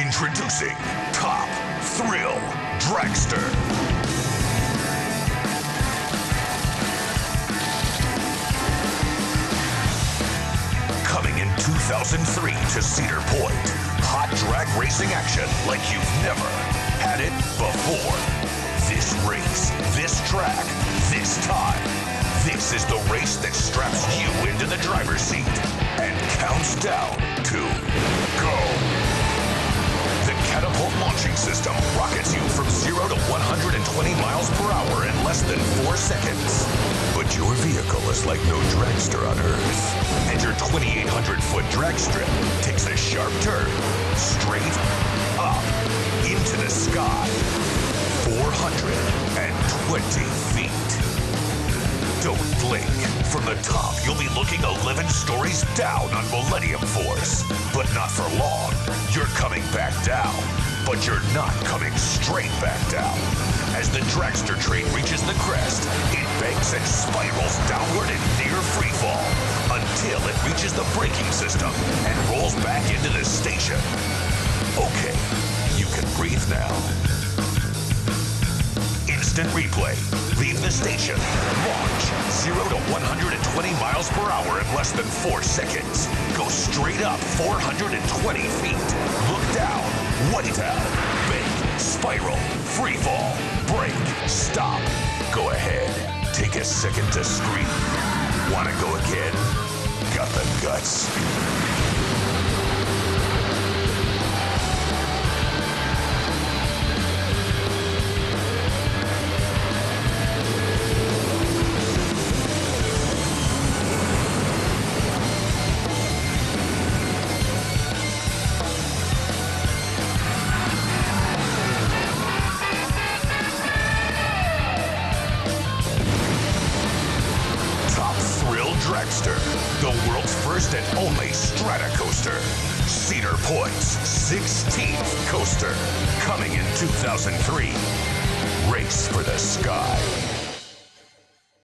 Introducing Top Thrill Dragster. Coming in 2003 to Cedar Point. Hot drag racing action like you've never had it before. This race, this track, this time. This is the race that straps you into the driver's seat and counts down to go. The catapult launching system rockets you from 0 to 120 miles per hour in less than 4 seconds. But your vehicle is like no dragster on Earth. And your 2,800-foot drag strip takes a sharp turn, straight up into the sky. 420 feet. Don't blink. From the top, you'll be looking 11 stories down on Millennium Force. But not for long. You're coming back down. But you're not coming straight back down. As the dragster train reaches the crest, it banks and spirals downward in near free fall until it reaches the braking system and rolls back into the station. Okay, you can breathe now. Instant replay. Leave the station. Launch 0 to 120 miles per hour in less than 4 seconds. Go straight up 420 feet. Look down. White out. Bank. Spiral. Free fall. Brake. Stop. Go ahead. Take a second to scream. Wanna go again? Got the guts? Dragster, the world's first and only strata coaster. Cedar Point's 16th coaster, coming in 2003. Race for the sky.